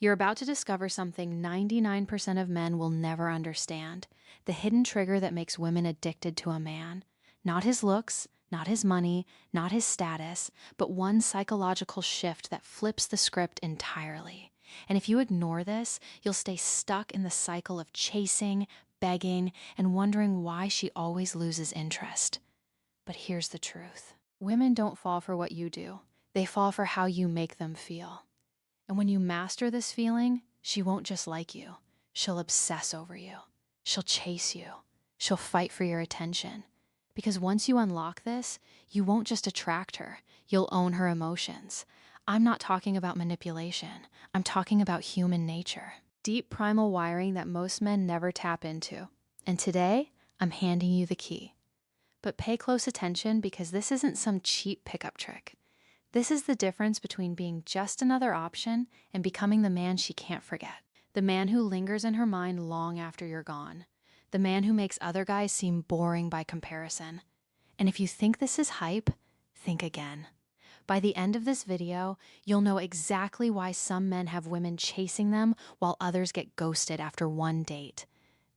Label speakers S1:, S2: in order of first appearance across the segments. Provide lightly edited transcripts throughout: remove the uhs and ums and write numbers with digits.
S1: You're about to discover something 99% of men will never understand, the hidden trigger that makes women addicted to a man. Not his looks, not his money, not his status, but one psychological shift that flips the script entirely. And if you ignore this, you'll stay stuck in the cycle of chasing, begging, and wondering why she always loses interest. But here's the truth. Women don't fall for what you do. They fall for how you make them feel. And when you master this feeling, she won't just like you. She'll obsess over you. She'll chase you. She'll fight for your attention. Because once you unlock this, you won't just attract her. You'll own her emotions. I'm not talking about manipulation. I'm talking about human nature. Deep primal wiring that most men never tap into. And today, I'm handing you the key. But pay close attention because this isn't some cheap pickup trick. This is the difference between being just another option and becoming the man she can't forget. The man who lingers in her mind long after you're gone. The man who makes other guys seem boring by comparison. And if you think this is hype, think again. By the end of this video, you'll know exactly why some men have women chasing them while others get ghosted after one date.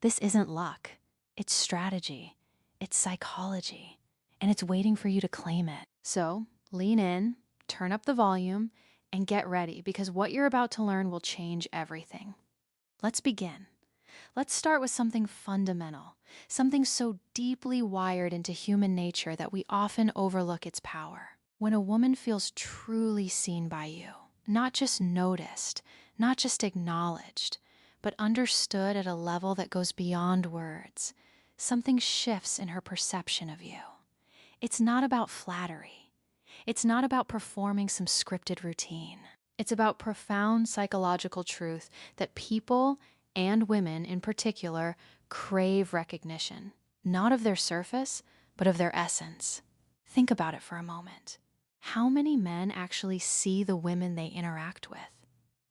S1: This isn't luck. It's strategy. It's psychology. And it's waiting for you to claim it. So, lean in, turn up the volume, and get ready because what you're about to learn will change everything. Let's begin. Let's start with something fundamental, something so deeply wired into human nature that we often overlook its power. When a woman feels truly seen by you, not just noticed, not just acknowledged, but understood at a level that goes beyond words, something shifts in her perception of you. It's not about flattery. It's not about performing some scripted routine. It's about profound psychological truth that people, and women in particular, crave recognition, not of their surface, but of their essence. Think about it for a moment. How many men actually see the women they interact with?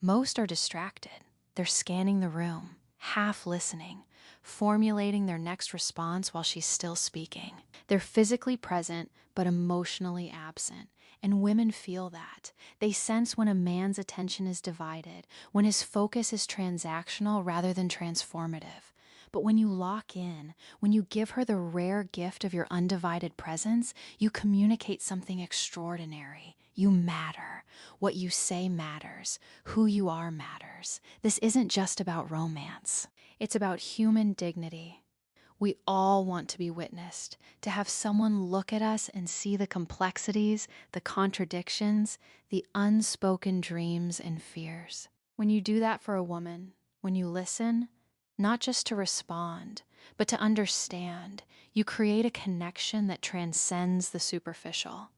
S1: Most are distracted. They're scanning the room, half listening, formulating their next response while she's still speaking. They're physically present, but emotionally absent. And women feel that. They sense when a man's attention is divided, when his focus is transactional rather than transformative. But when you lock in, when you give her the rare gift of your undivided presence, you communicate something extraordinary. You matter. What you say matters. Who you are matters. This isn't just about romance. It's about human dignity. We all want to be witnessed, to have someone look at us and see the complexities, the contradictions, the unspoken dreams and fears. When you do that for a woman, when you listen, not just to respond, but to understand, you create a connection that transcends the superficial.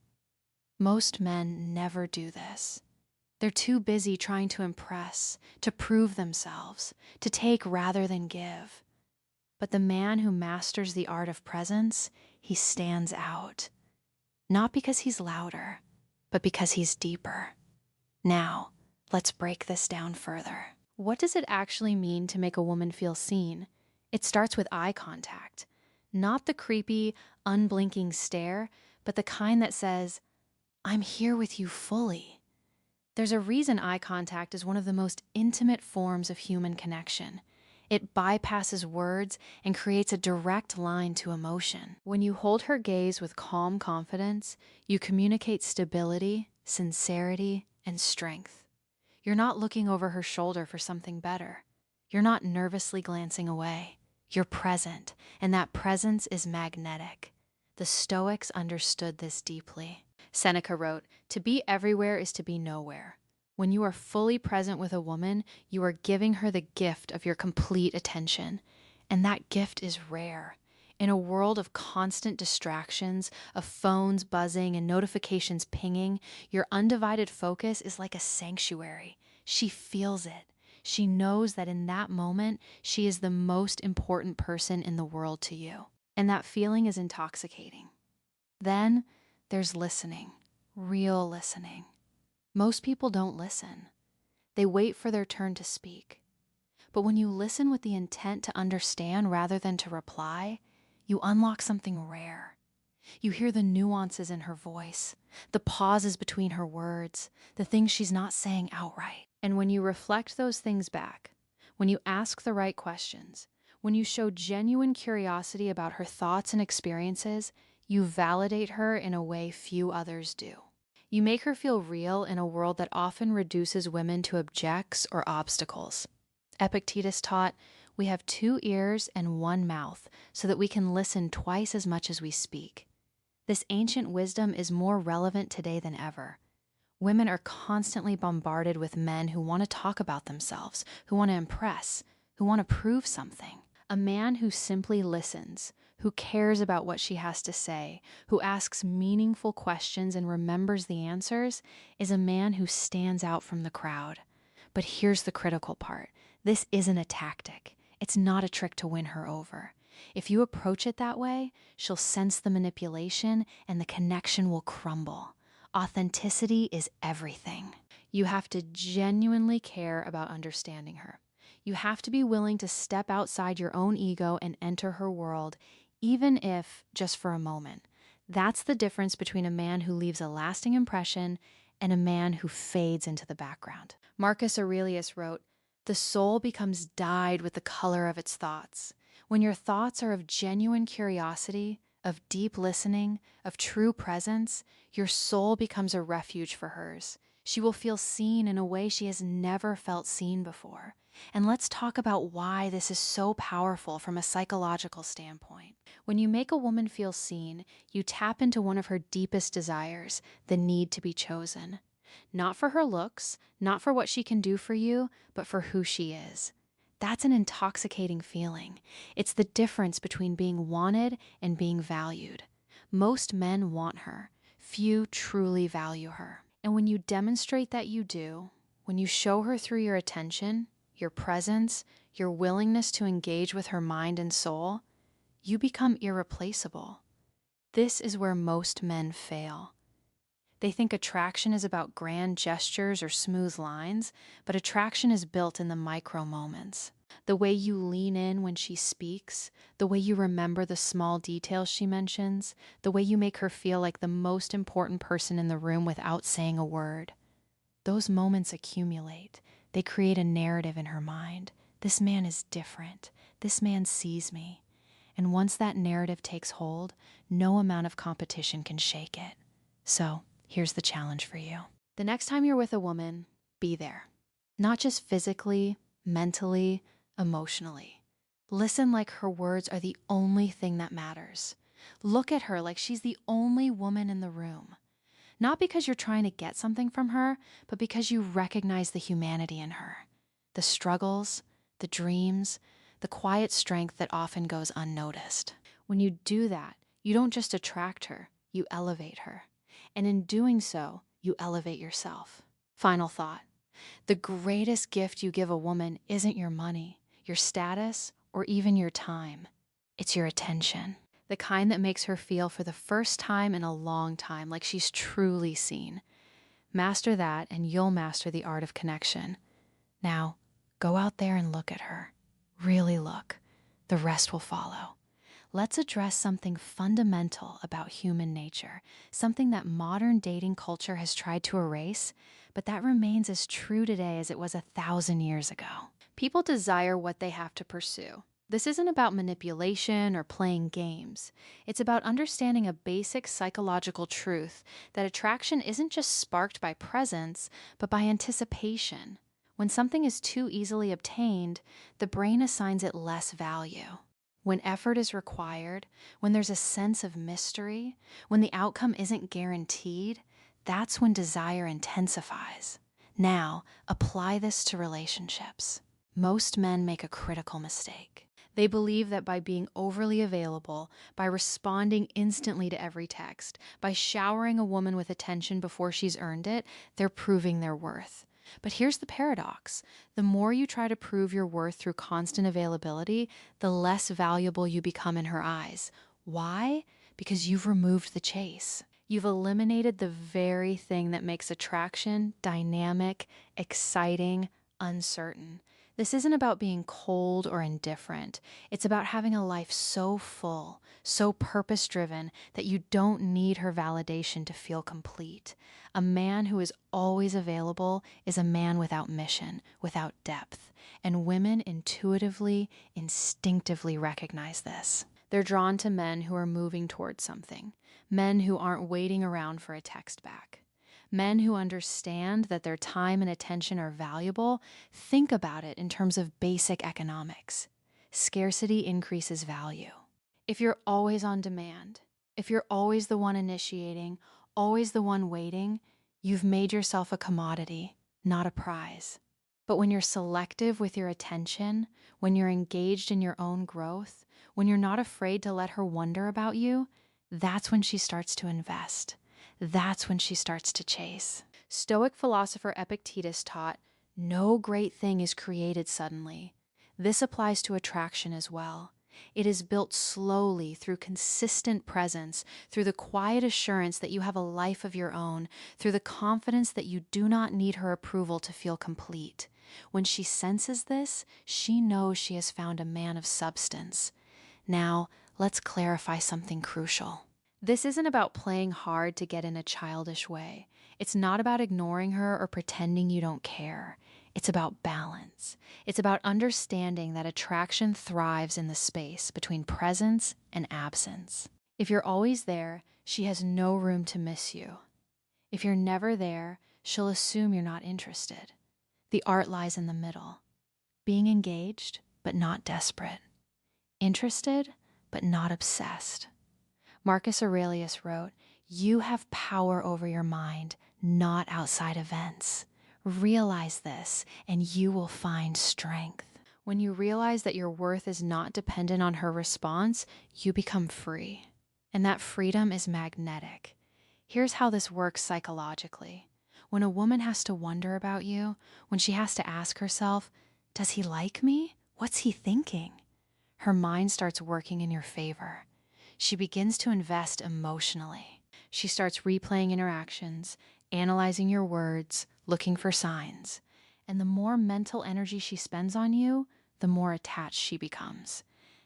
S1: Most men never do this. They're too busy trying to impress, to prove themselves, to take rather than give. But the man who masters the art of presence, he stands out. Not because he's louder, but because he's deeper. Now, let's break this down further. What does it actually mean to make a woman feel seen? It starts with eye contact. Not the creepy, unblinking stare, but the kind that says, "I'm here with you fully." There's a reason eye contact is one of the most intimate forms of human connection. It bypasses words and creates a direct line to emotion. When you hold her gaze with calm confidence, you communicate stability, sincerity, and strength. You're not looking over her shoulder for something better. You're not nervously glancing away. You're present, and that presence is magnetic. The Stoics understood this deeply. Seneca wrote, "To be everywhere is to be nowhere." When you are fully present with a woman, you are giving her the gift of your complete attention. And that gift is rare. In a world of constant distractions, of phones buzzing and notifications pinging, your undivided focus is like a sanctuary. She feels it. She knows that in that moment, she is the most important person in the world to you. And that feeling is intoxicating. Then there's listening, real listening. Most people don't listen. They wait for their turn to speak. But when you listen with the intent to understand rather than to reply, you unlock something rare. You hear the nuances in her voice, the pauses between her words, the things she's not saying outright. And when you reflect those things back, when you ask the right questions, when you show genuine curiosity about her thoughts and experiences, you validate her in a way few others do. You make her feel real in a world that often reduces women to objects or obstacles. Epictetus taught, "We have 2 ears and 1 mouth, so that we can listen twice as much as we speak." This ancient wisdom is more relevant today than ever. Women are constantly bombarded with men who want to talk about themselves, who want to impress, who want to prove something. A man who simply listens, who cares about what she has to say, who asks meaningful questions and remembers the answers, is a man who stands out from the crowd. But here's the critical part. This isn't a tactic. It's not a trick to win her over. If you approach it that way, she'll sense the manipulation and the connection will crumble. Authenticity is everything. You have to genuinely care about understanding her. You have to be willing to step outside your own ego and enter her world, even if just for a moment. That's the difference between a man who leaves a lasting impression and a man who fades into the background. Marcus Aurelius wrote, "The soul becomes dyed with the color of its thoughts." When your thoughts are of genuine curiosity, of deep listening, of true presence, your soul becomes a refuge for hers. She will feel seen in a way she has never felt seen before. And let's talk about why this is so powerful from a psychological standpoint. When you make a woman feel seen, you tap into one of her deepest desires, the need to be chosen. Not for her looks, not for what she can do for you, but for who she is. That's an intoxicating feeling. It's the difference between being wanted and being valued. Most men want her. Few truly value her. And when you demonstrate that you do, when you show her through your attention, your presence, your willingness to engage with her mind and soul, you become irreplaceable. This is where most men fail. They think attraction is about grand gestures or smooth lines, but attraction is built in the micro moments. The way you lean in when she speaks, the way you remember the small details she mentions, the way you make her feel like the most important person in the room without saying a word. Those moments accumulate. They create a narrative in her mind. This man is different. This man sees me. And once that narrative takes hold, no amount of competition can shake it. So, here's the challenge for you. The next time you're with a woman, be there. Not just physically, mentally, emotionally. Listen like her words are the only thing that matters. Look at her like she's the only woman in the room. Not because you're trying to get something from her, but because you recognize the humanity in her. The struggles, the dreams, the quiet strength that often goes unnoticed. When you do that, you don't just attract her, you elevate her. And in doing so, you elevate yourself. Final thought. The greatest gift you give a woman isn't your money, your status, or even your time. It's your attention. The kind that makes her feel for the first time in a long time like she's truly seen. Master that and you'll master the art of connection. Now, go out there and look at her. Really look. The rest will follow. Let's address something fundamental about human nature, something that modern dating culture has tried to erase, but that remains as true today as it was 1,000 years ago. People desire what they have to pursue. This isn't about manipulation or playing games. It's about understanding a basic psychological truth that attraction isn't just sparked by presence, but by anticipation. When something is too easily obtained, the brain assigns it less value. When effort is required, when there's a sense of mystery, when the outcome isn't guaranteed, that's when desire intensifies. Now, apply this to relationships. Most men make a critical mistake. They believe that by being overly available, by responding instantly to every text, by showering a woman with attention before she's earned it, they're proving their worth. But here's the paradox. The more you try to prove your worth through constant availability, the less valuable you become in her eyes. Why? Because you've removed the chase. You've eliminated the very thing that makes attraction dynamic, exciting, uncertain. This isn't about being cold or indifferent. It's about having a life so full, so purpose-driven that you don't need her validation to feel complete. A man who is always available is a man without mission, without depth. And women intuitively, instinctively recognize this. They're drawn to men who are moving towards something, men who aren't waiting around for a text back. Men who understand that their time and attention are valuable think about it in terms of basic economics. Scarcity increases value. If you're always on demand, if you're always the one initiating, always the one waiting, you've made yourself a commodity, not a prize. But when you're selective with your attention, when you're engaged in your own growth, when you're not afraid to let her wonder about you, that's when she starts to invest. That's when she starts to chase. Stoic philosopher Epictetus taught, "No great thing is created suddenly." This applies to attraction as well. It is built slowly through consistent presence, through the quiet assurance that you have a life of your own, through the confidence that you do not need her approval to feel complete. When she senses this, she knows she has found a man of substance. Now, let's clarify something crucial. This isn't about playing hard to get in a childish way. It's not about ignoring her or pretending you don't care. It's about balance. It's about understanding that attraction thrives in the space between presence and absence. If you're always there, she has no room to miss you. If you're never there, she'll assume you're not interested. The art lies in the middle. Being engaged, but not desperate. Interested, but not obsessed. Marcus Aurelius wrote, "You have power over your mind, not outside events. Realize this, and you will find strength." When you realize that your worth is not dependent on her response, you become free. And that freedom is magnetic. Here's how this works psychologically. When a woman has to wonder about you, when she has to ask herself, "Does he like me? What's he thinking?" her mind starts working in your favor. She begins to invest emotionally. She starts replaying interactions, analyzing your words, looking for signs. And the more mental energy she spends on you, the more attached she becomes.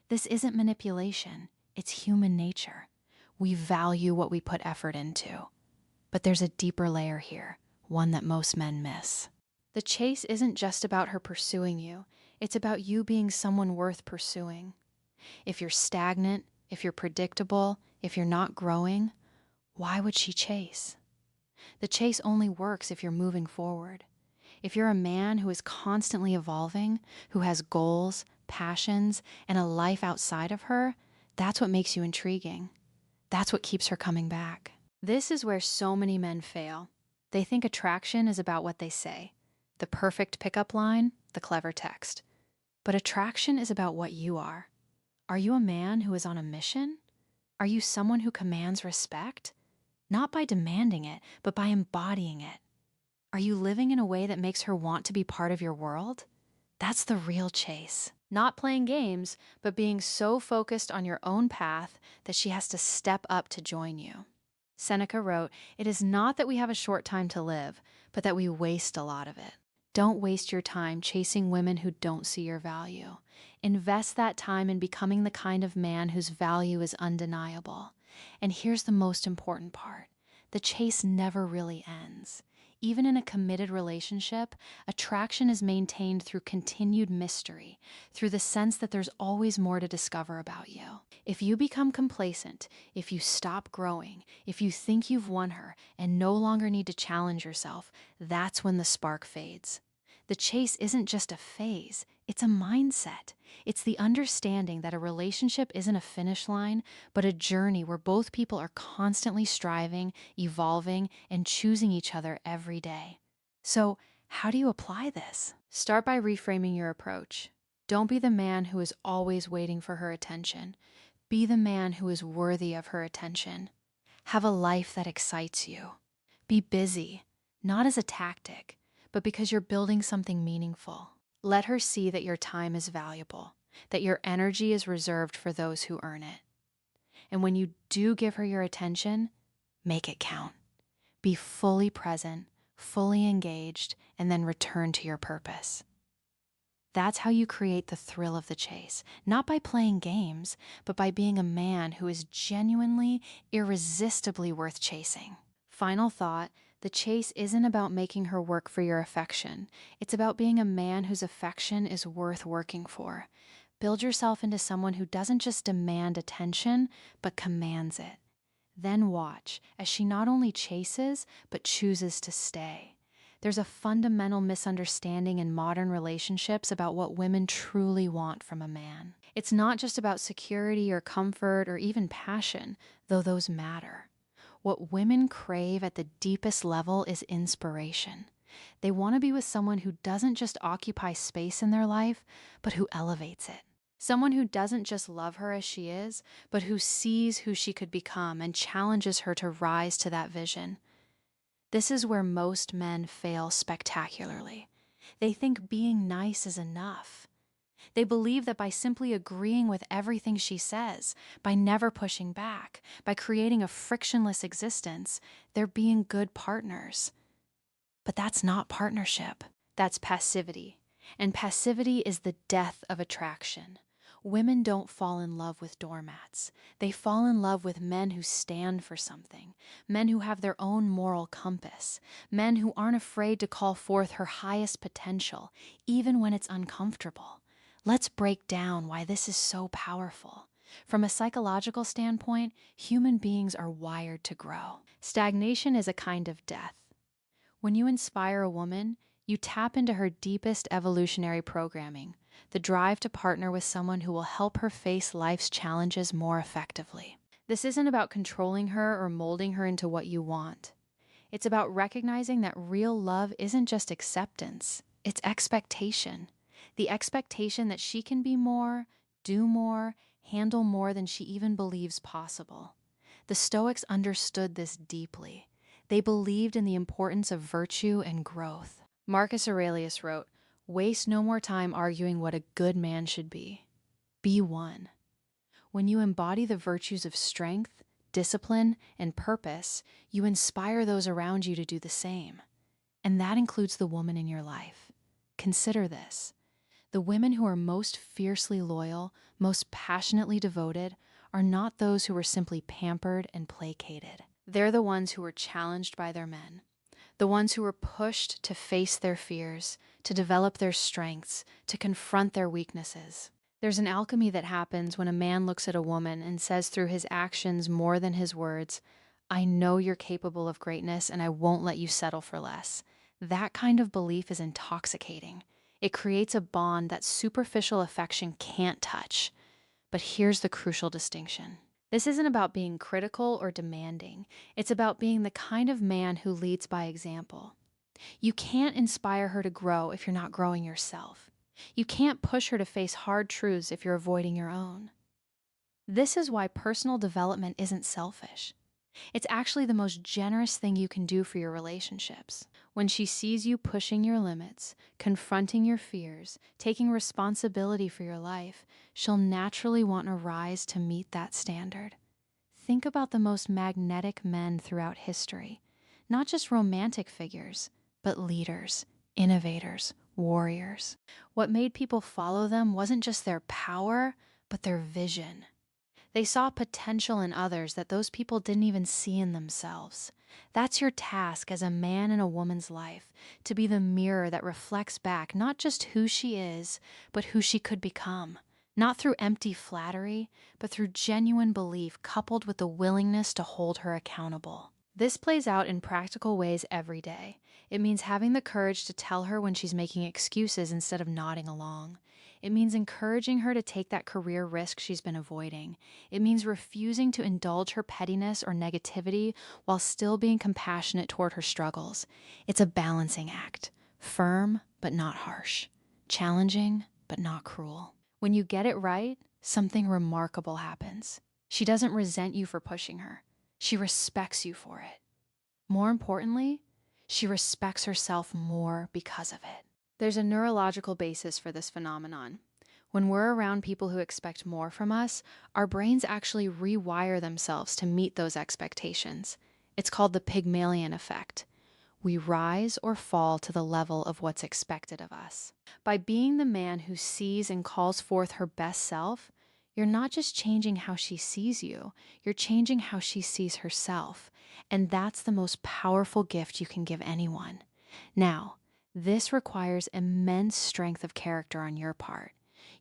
S1: This isn't manipulation, it's human nature. We value what we put effort into. But there's a deeper layer here, one that most men miss. The chase isn't just about her pursuing you, it's about you being someone worth pursuing. If you're stagnant, if you're predictable, if you're not growing, why would she chase? The chase only works if you're moving forward. If you're a man who is constantly evolving, who has goals, passions, and a life outside of her, that's what makes you intriguing. That's what keeps her coming back. This is where so many men fail. They think attraction is about what they say, the perfect pickup line, the clever text. But attraction is about what you are. Are you a man who is on a mission? Are you someone who commands respect? Not by demanding it, but by embodying it. Are you living in a way that makes her want to be part of your world? That's the real chase. Not playing games, but being so focused on your own path that she has to step up to join you. Seneca wrote, "It is not that we have a short time to live, but that we waste a lot of it." Don't waste your time chasing women who don't see your value. Invest that time in becoming the kind of man whose value is undeniable. And here's the most important part. The chase never really ends. Even in a committed relationship, attraction is maintained through continued mystery, through the sense that there's always more to discover about you. If you become complacent, if you stop growing, if you think you've won her and no longer need to challenge yourself, that's when the spark fades. The chase isn't just a phase, it's a mindset. It's the understanding that a relationship isn't a finish line, but a journey where both people are constantly striving, evolving, and choosing each other every day. So, how do you apply this? Start by reframing your approach. Don't be the man who is always waiting for her attention. Be the man who is worthy of her attention. Have a life that excites you. Be busy, not as a tactic, but because you're building something meaningful. Let her see that your time is valuable, that your energy is reserved for those who earn it. And when you do give her your attention, make it count. Be fully present, fully engaged, and then return to your purpose. That's how you create the thrill of the chase, not by playing games, but by being a man who is genuinely, irresistibly worth chasing. Final thought, the chase isn't about making her work for your affection. It's about being a man whose affection is worth working for. Build yourself into someone who doesn't just demand attention, but commands it. Then watch as she not only chases, but chooses to stay. There's a fundamental misunderstanding in modern relationships about what women truly want from a man. It's not just about security or comfort or even passion, though those matter. What women crave at the deepest level is inspiration. They want to be with someone who doesn't just occupy space in their life, but who elevates it. Someone who doesn't just love her as she is, but who sees who she could become and challenges her to rise to that vision. This is where most men fail spectacularly. They think being nice is enough. They believe that by simply agreeing with everything she says, by never pushing back, by creating a frictionless existence, they're being good partners. But that's not partnership. That's passivity. And passivity is the death of attraction. Women don't fall in love with doormats. They fall in love with men who stand for something, men who have their own moral compass, men who aren't afraid to call forth her highest potential, even when it's uncomfortable. Let's break down why this is so powerful. From a psychological standpoint, human beings are wired to grow. Stagnation is a kind of death. When you inspire a woman, you tap into her deepest evolutionary programming, the drive to partner with someone who will help her face life's challenges more effectively. This isn't about controlling her or molding her into what you want. It's about recognizing that real love isn't just acceptance, it's expectation. The expectation that she can be more, do more, handle more than she even believes possible. The Stoics understood this deeply. They believed in the importance of virtue and growth. Marcus Aurelius wrote, "Waste no more time arguing what a good man should be. Be one." When you embody the virtues of strength, discipline, and purpose, you inspire those around you to do the same. And that includes the woman in your life. Consider this. The women who are most fiercely loyal, most passionately devoted, are not those who were simply pampered and placated. They're the ones who were challenged by their men, the ones who were pushed to face their fears, to develop their strengths, to confront their weaknesses. There's an alchemy that happens when a man looks at a woman and says through his actions more than his words, "I know you're capable of greatness and I won't let you settle for less." That kind of belief is intoxicating. It creates a bond that superficial affection can't touch. But here's the crucial distinction. This isn't about being critical or demanding. It's about being the kind of man who leads by example. You can't inspire her to grow if you're not growing yourself. You can't push her to face hard truths if you're avoiding your own. This is why personal development isn't selfish. It's actually the most generous thing you can do for your relationships. When she sees you pushing your limits, confronting your fears, taking responsibility for your life, she'll naturally want to rise to meet that standard. Think about the most magnetic men throughout history, not just romantic figures, but leaders, innovators, warriors. What made people follow them wasn't just their power, but their vision. They saw potential in others that those people didn't even see in themselves. That's your task as a man in a woman's life, to be the mirror that reflects back not just who she is, but who she could become. Not through empty flattery, but through genuine belief coupled with the willingness to hold her accountable. This plays out in practical ways every day. It means having the courage to tell her when she's making excuses instead of nodding along. It means encouraging her to take that career risk she's been avoiding. It means refusing to indulge her pettiness or negativity while still being compassionate toward her struggles. It's a balancing act, firm but not harsh, challenging but not cruel. When you get it right, something remarkable happens. She doesn't resent you for pushing her. She respects you for it. More importantly, she respects herself more because of it. There's a neurological basis for this phenomenon. When we're around people who expect more from us, our brains actually rewire themselves to meet those expectations. It's called the Pygmalion effect. We rise or fall to the level of what's expected of us. By being the man who sees and calls forth her best self, you're not just changing how she sees you, you're changing how she sees herself. And that's the most powerful gift you can give anyone. Now, this requires immense strength of character on your part.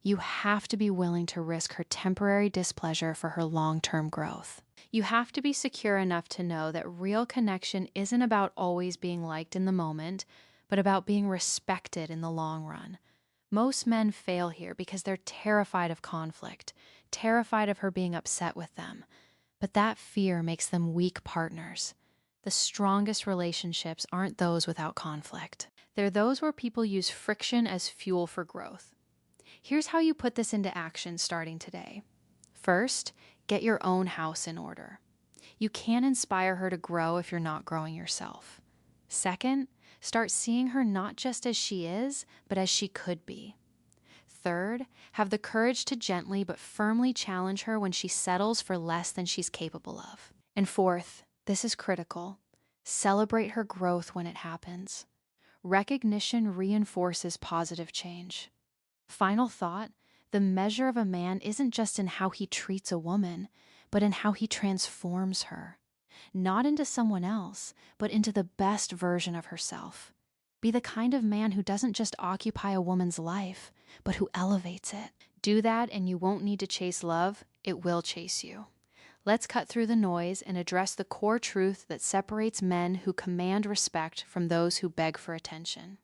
S1: You have to be willing to risk her temporary displeasure for her long-term growth. You have to be secure enough to know that real connection isn't about always being liked in the moment, but about being respected in the long run. Most men fail here because they're terrified of conflict, terrified of her being upset with them. But that fear makes them weak partners. The strongest relationships aren't those without conflict. They're those where people use friction as fuel for growth. Here's how you put this into action starting today. First, get your own house in order. You can't inspire her to grow if you're not growing yourself. Second, start seeing her not just as she is, but as she could be. Third, have the courage to gently but firmly challenge her when she settles for less than she's capable of. And fourth, this is critical, celebrate her growth when it happens. Recognition reinforces positive change. Final thought, the measure of a man isn't just in how he treats a woman, but in how he transforms her. Not into someone else, but into the best version of herself. Be the kind of man who doesn't just occupy a woman's life, but who elevates it. Do that and you won't need to chase love, it will chase you. Let's cut through the noise and address the core truth that separates men who command respect from those who beg for attention.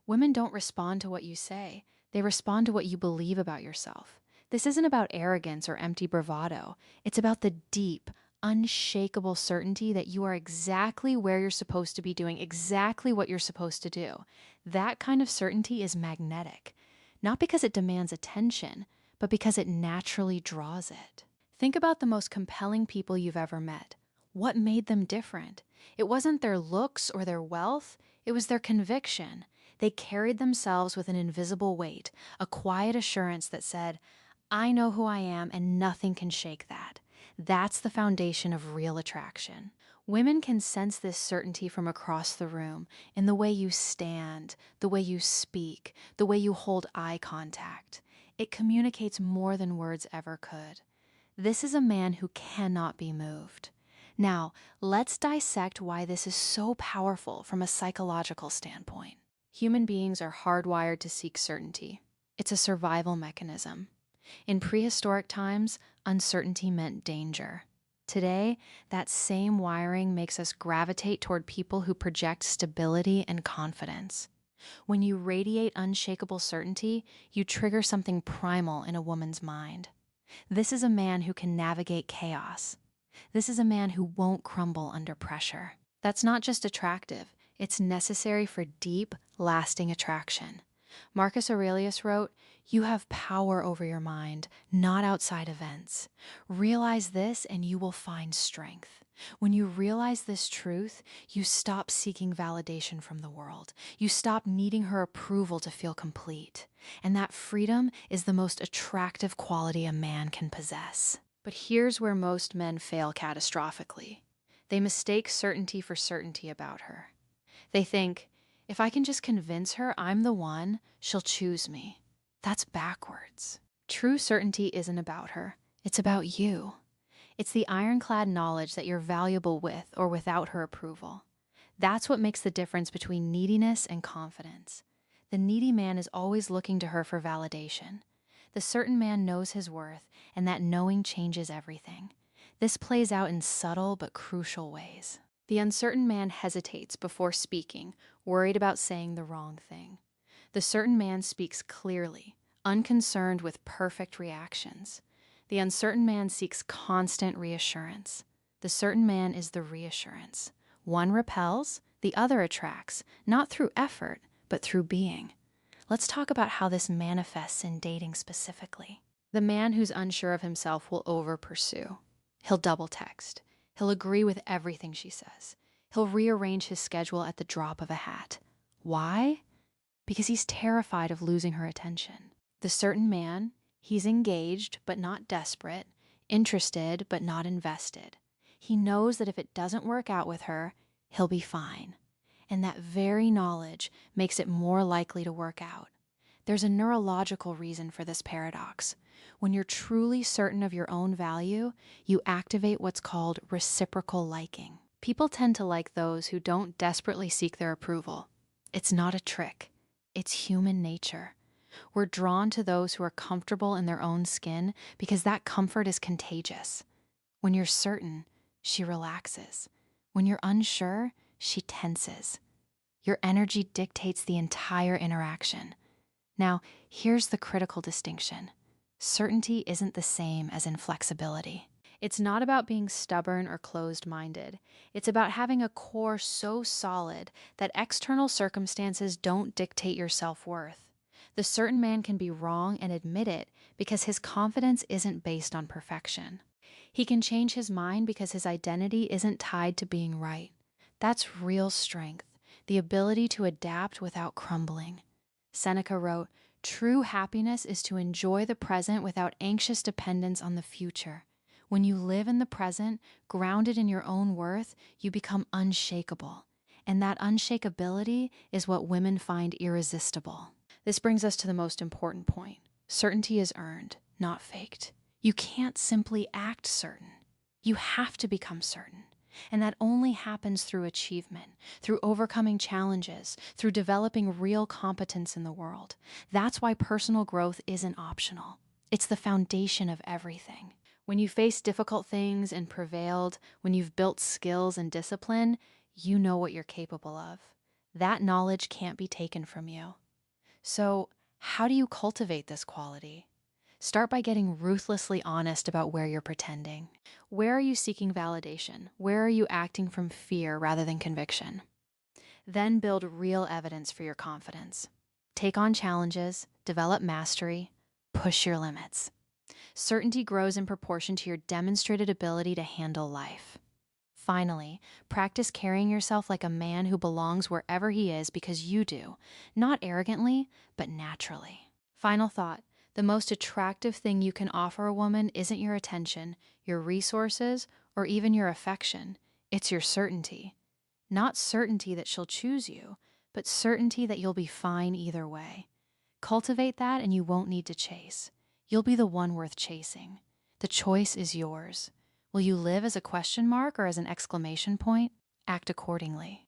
S1: Women don't respond to what you say. They respond to what you believe about yourself. This isn't about arrogance or empty bravado. It's about the deep, unshakable certainty that you are exactly where you're supposed to be doing exactly what you're supposed to do. That kind of certainty is magnetic, not because it demands attention, but because it naturally draws it. Think about the most compelling people you've ever met. What made them different? It wasn't their looks or their wealth, it was their conviction. They carried themselves with an invisible weight, a quiet assurance that said, I know who I am and nothing can shake that. That's the foundation of real attraction. Women can sense this certainty from across the room in the way you stand, the way you speak, the way you hold eye contact. It communicates more than words ever could. This is a man who cannot be moved. Now, let's dissect why this is so powerful from a psychological standpoint. Human beings are hardwired to seek certainty. It's a survival mechanism. In prehistoric times, uncertainty meant danger. Today, that same wiring makes us gravitate toward people who project stability and confidence. When you radiate unshakable certainty, you trigger something primal in a woman's mind. This is a man who can navigate chaos. This is a man who won't crumble under pressure. That's not just attractive, it's necessary for deep, lasting attraction. Marcus Aurelius wrote, "You have power over your mind, not outside events. Realize this and you will find strength." When you realize this truth, you stop seeking validation from the world. You stop needing her approval to feel complete. And that freedom is the most attractive quality a man can possess. But here's where most men fail catastrophically. They mistake certainty for certainty about her. They think, if I can just convince her I'm the one, she'll choose me. That's backwards. True certainty isn't about her. It's about you. It's the ironclad knowledge that you're valuable with or without her approval. That's what makes the difference between neediness and confidence. The needy man is always looking to her for validation. The certain man knows his worth, and that knowing changes everything. This plays out in subtle but crucial ways. The uncertain man hesitates before speaking, worried about saying the wrong thing. The certain man speaks clearly, unconcerned with perfect reactions. The uncertain man seeks constant reassurance. The certain man is the reassurance. One repels, the other attracts, not through effort, but through being. Let's talk about how this manifests in dating specifically. The man who's unsure of himself will over-pursue. He'll double text. He'll agree with everything she says. He'll rearrange his schedule at the drop of a hat. Why? Because he's terrified of losing her attention. The certain man, he's engaged but not desperate, interested but not invested. He knows that if it doesn't work out with her, he'll be fine. And that very knowledge makes it more likely to work out. There's a neurological reason for this paradox. When you're truly certain of your own value, you activate what's called reciprocal liking. People tend to like those who don't desperately seek their approval. It's not a trick. It's human nature. We're drawn to those who are comfortable in their own skin because that comfort is contagious. When you're certain, she relaxes. When you're unsure, she tenses. Your energy dictates the entire interaction. Now, here's the critical distinction. Certainty isn't the same as inflexibility. It's not about being stubborn or closed-minded. It's about having a core so solid that external circumstances don't dictate your self-worth. The certain man can be wrong and admit it because his confidence isn't based on perfection. He can change his mind because his identity isn't tied to being right. That's real strength, the ability to adapt without crumbling. Seneca wrote, "True happiness is to enjoy the present without anxious dependence on the future. When you live in the present, grounded in your own worth, you become unshakable. And that unshakability is what women find irresistible." This brings us to the most important point. Certainty is earned, not faked. You can't simply act certain. You have to become certain. And that only happens through achievement, through overcoming challenges, through developing real competence in the world. That's why personal growth isn't optional. It's the foundation of everything. When you face difficult things and prevailed, when you've built skills and discipline, you know what you're capable of. That knowledge can't be taken from you. So, how do you cultivate this quality? Start by getting ruthlessly honest about where you're pretending. Where are you seeking validation? Where are you acting from fear rather than conviction? Then build real evidence for your confidence. Take on challenges, develop mastery, push your limits. Certainty grows in proportion to your demonstrated ability to handle life. Finally, practice carrying yourself like a man who belongs wherever he is because you do, not arrogantly, but naturally. Final thought. The most attractive thing you can offer a woman isn't your attention, your resources, or even your affection. It's your certainty. Not certainty that she'll choose you, but certainty that you'll be fine either way. Cultivate that and you won't need to chase. You'll be the one worth chasing. The choice is yours. Will you live as a question mark or as an exclamation point? Act accordingly.